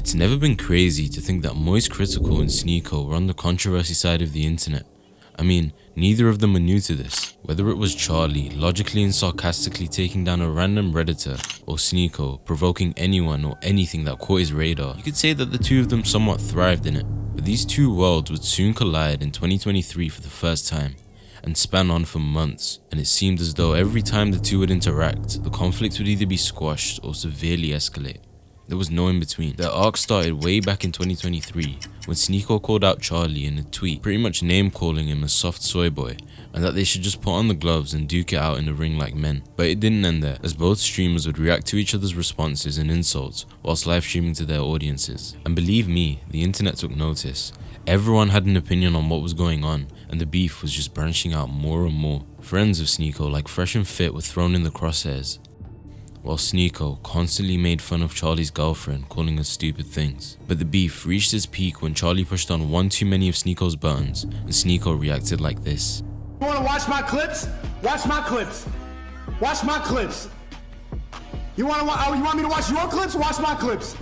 It's never been crazy to think that Moist Critical and Sneako were on the controversy side of the internet. I mean, neither of them are new to this. Whether it was Charlie logically and sarcastically taking down a random Redditor, or Sneako provoking anyone or anything that caught his radar, you could say that the two of them somewhat thrived in it. But these two worlds would soon collide in 2023 for the first time, and span on for months, and it seemed as though every time the two would interact, the conflict would either be squashed or severely escalate. There was no in between. Their arc started way back in 2023 when Sneako called out Charlie in a tweet, pretty much name calling him a soft soy boy and that they should just put on the gloves and duke it out in the ring like men. But it didn't end there, as both streamers would react to each other's responses and insults whilst live streaming to their audiences. And believe me, the internet took notice. Everyone had an opinion on what was going on, and the beef was just branching out more and more. Friends of Sneako like Fresh and Fit were thrown in the crosshairs, while Sneako constantly made fun of Charlie's girlfriend, calling her stupid things. But the beef reached its peak when Charlie pushed on one too many of Sneako's buttons, and Sneako reacted like this. You wanna watch my clips? Watch my clips. Watch my clips. You want me to watch your clips? Watch my clips.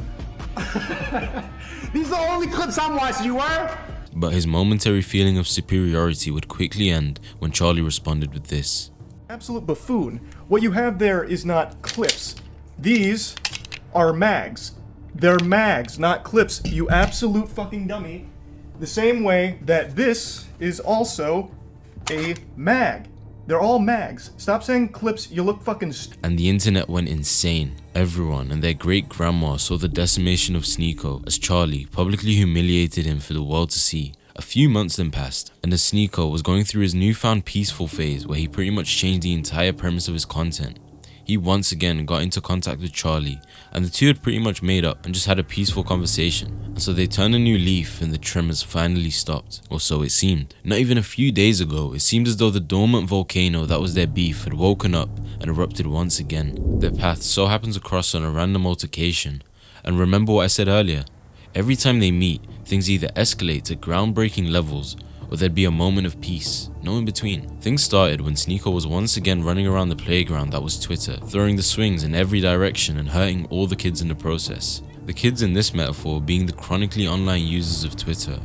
These are the only clips I'm watching, you were? But his momentary feeling of superiority would quickly end when Charlie responded with this. Absolute buffoon. What you have there is not clips. These are mags. They're mags, not clips, you absolute fucking dummy. The same way that this is also a mag. They're all mags. Stop saying clips, you look fucking And the internet went insane. Everyone and their great grandma saw the decimation of Sneako as Charlie publicly humiliated him for the world to see. A few months then passed, and as Sneako was going through his newfound peaceful phase where he pretty much changed the entire premise of his content, he once again got into contact with Charlie, and the two had pretty much made up and just had a peaceful conversation. And so they turned a new leaf and the tremors finally stopped, or so it seemed. Not even a few days ago, it seemed as though the dormant volcano that was their beef had woken up and erupted once again. Their paths so happened to cross on a random altercation, and remember what I said earlier, every time they meet, things either escalate to groundbreaking levels or there'd be a moment of peace, no in between. Things started when Sneako was once again running around the playground that was Twitter, throwing the swings in every direction and hurting all the kids in the process. The kids in this metaphor being the chronically online users of Twitter,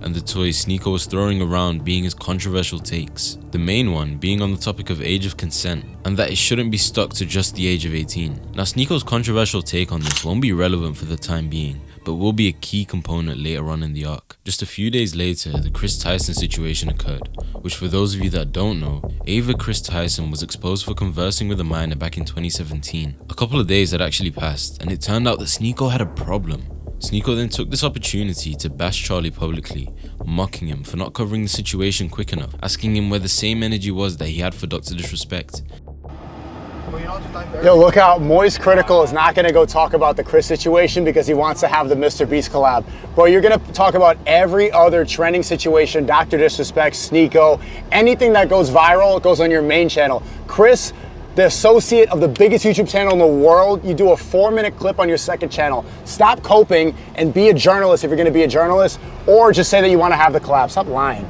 and the toys Sneako was throwing around being his controversial takes. The main one being on the topic of age of consent, and that it shouldn't be stuck to just the age of 18. Now Sneako's controversial take on this won't be relevant for the time being, but will be a key component later on in the arc. Just a few days later, the Chris Tyson situation occurred, which for those of you that don't know, Ava Chris Tyson was exposed for conversing with a minor back in 2017. A couple of days had actually passed, and it turned out that Sneako had a problem. Sneako then took this opportunity to bash Charlie publicly, mocking him for not covering the situation quick enough, asking him where the same energy was that he had for Dr. Disrespect. Yo, look out, Moist Critical is not gonna go talk about the Chris situation because he wants to have the Mr. Beast collab. Bro, you're gonna talk about every other trending situation, Dr. Disrespect, Sneako, anything that goes viral goes on your main channel. Chris, the associate of the biggest YouTube channel in the world, you do a 4-minute clip on your second channel. Stop coping and be a journalist if you're gonna be a journalist, or just say that you wanna have the collab. Stop lying.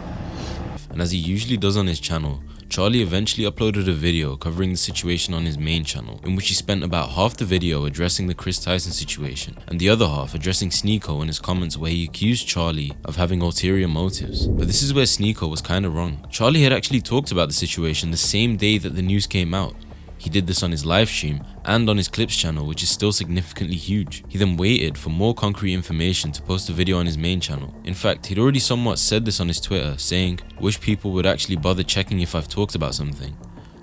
And as he usually does on his channel, Charlie eventually uploaded a video covering the situation on his main channel, in which he spent about half the video addressing the Chris Tyson situation, and the other half addressing Sneako in his comments where he accused Charlie of having ulterior motives. But this is where Sneako was kinda wrong. Charlie had actually talked about the situation the same day that the news came out. He did this on his live stream and on his clips channel, which is still significantly huge. He then waited for more concrete information to post a video on his main channel. In fact, he'd already somewhat said this on his Twitter, saying, "Wish people would actually bother checking if I've talked about something.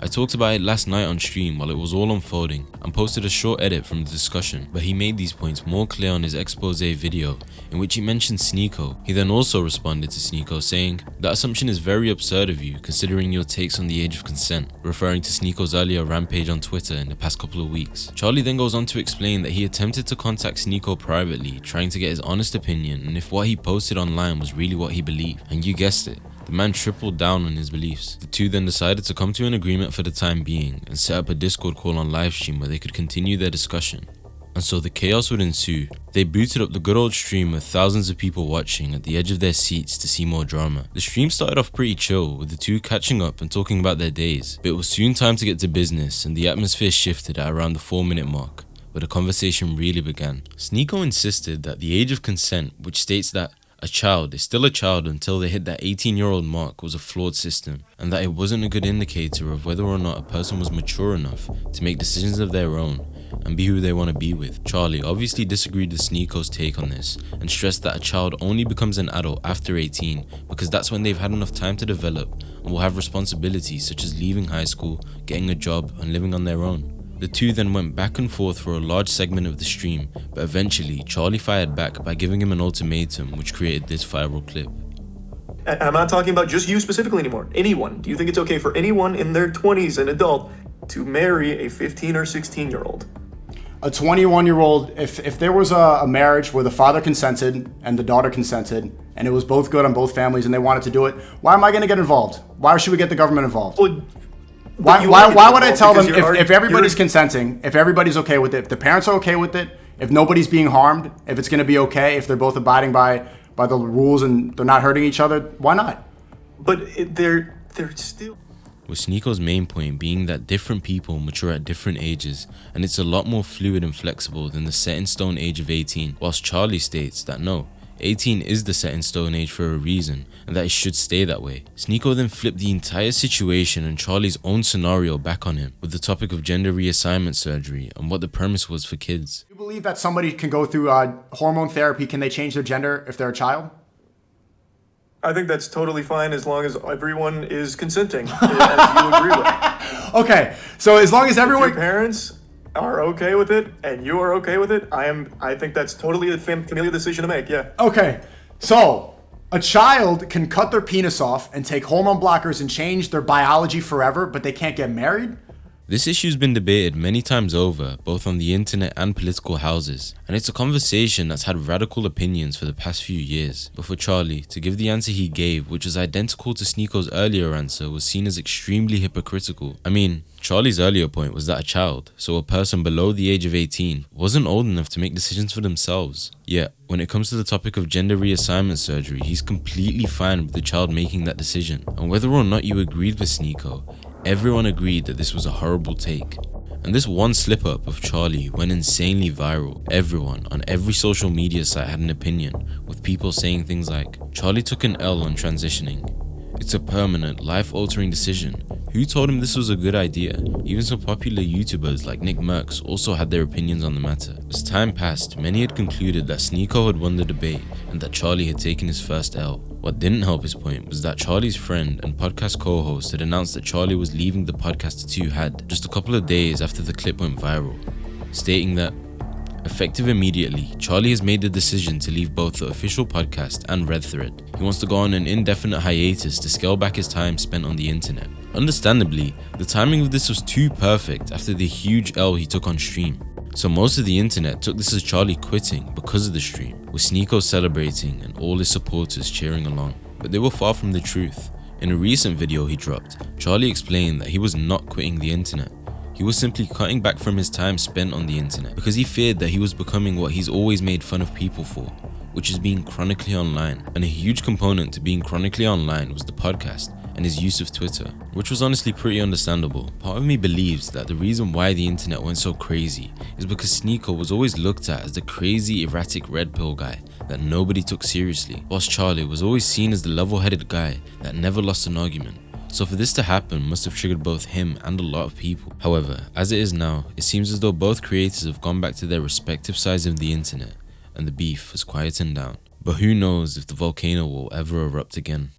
I talked about it last night on stream while it was all unfolding and posted a short edit from the discussion," but he made these points more clear on his expose video in which he mentioned Sneako. He then also responded to Sneako saying, "That assumption is very absurd of you considering your takes on the age of consent," referring to Sneako's earlier rampage on Twitter in the past couple of weeks. Charlie then goes on to explain that he attempted to contact Sneako privately, trying to get his honest opinion and if what he posted online was really what he believed, and you guessed it. The man tripled down on his beliefs. The two then decided to come to an agreement for the time being and set up a Discord call on livestream where they could continue their discussion. And so the chaos would ensue. They booted up the good old stream with thousands of people watching at the edge of their seats to see more drama. The stream started off pretty chill, with the two catching up and talking about their days, but it was soon time to get to business and the atmosphere shifted at around the 4-minute mark, where the conversation really began. Sneako insisted that the age of consent, which states that a child is still a child until they hit that 18-year-old mark, was a flawed system, and that it wasn't a good indicator of whether or not a person was mature enough to make decisions of their own and be who they want to be with. Charlie obviously disagreed with Sneako's take on this and stressed that a child only becomes an adult after 18 because that's when they've had enough time to develop and will have responsibilities such as leaving high school, getting a job, and living on their own. The two then went back and forth for a large segment of the stream, but eventually Charlie fired back by giving him an ultimatum, which created this viral clip. And I'm not talking about just you specifically anymore. Anyone. Do you think it's okay for anyone in their 20s, an adult, to marry a 15 or 16-year-old? A 21-year-old, if there was a marriage where the father consented and the daughter consented, and it was both good on both families and they wanted to do it, why am I going to get involved? Why should we get the government involved? Well, why would I tell them if everybody's consenting, if everybody's okay with it, if the parents are okay with it, if nobody's being harmed, if it's going to be okay, if they're both abiding by the rules and they're not hurting each other, why not? But they're still... With Sneako's main point being that different people mature at different ages and it's a lot more fluid and flexible than the set in stone age of 18, whilst Charlie states that no, 18 is the set in stone age for a reason and that it should stay that way. Sneako then flipped the entire situation and Charlie's own scenario back on him with the topic of gender reassignment surgery and what the premise was for kids. Do you believe that somebody can go through hormone therapy? Can they change their gender if they're a child? I think that's totally fine as long as everyone is consenting, as you agree with. Okay, so as long as everyone... If your parents are okay with it and you are okay with it, I think that's totally a familial decision to make, yeah. Okay, so a child can cut their penis off and take hormone blockers and change their biology forever, but they can't get married? This issue's been debated many times over, both on the internet and political houses, and it's a conversation that's had radical opinions for the past few years. But for Charlie to give the answer he gave, which was identical to Sneako's earlier answer, was seen as extremely hypocritical. I mean, Charlie's earlier point was that a child, so a person below the age of 18, wasn't old enough to make decisions for themselves. Yet, when it comes to the topic of gender reassignment surgery, he's completely fine with the child making that decision. And whether or not you agreed with Sneako, everyone agreed that this was a horrible take. And this one slip up of Charlie went insanely viral. Everyone on every social media site had an opinion, with people saying things like, Charlie took an L on transitioning. It's a permanent, life-altering decision. Who told him this was a good idea? Even some popular YouTubers like Nick Merckx also had their opinions on the matter. As time passed, many had concluded that Sneako had won the debate and that Charlie had taken his first L. What didn't help his point was that Charlie's friend and podcast co-host had announced that Charlie was leaving the podcast the two had just a couple of days after the clip went viral, stating that, effective immediately, Charlie has made the decision to leave both the official podcast and Red Thread. He wants to go on an indefinite hiatus to scale back his time spent on the internet. Understandably, the timing of this was too perfect after the huge L he took on stream. So most of the internet took this as Charlie quitting because of the stream, with Sneako celebrating and all his supporters cheering along. But they were far from the truth. In a recent video he dropped, Charlie explained that he was not quitting the internet. He was simply cutting back from his time spent on the internet because he feared that he was becoming what he's always made fun of people for, which is being chronically online. And a huge component to being chronically online was the podcast and his use of Twitter, which was honestly pretty understandable. Part of me believes that the reason why the internet went so crazy is because Sneako was always looked at as the crazy, erratic red pill guy that nobody took seriously, whilst Charlie was always seen as the level-headed guy that never lost an argument. So for this to happen must have triggered both him and a lot of people. However, as it is now, it seems as though both creators have gone back to their respective sides of the internet and the beef has quietened down. But who knows if the volcano will ever erupt again.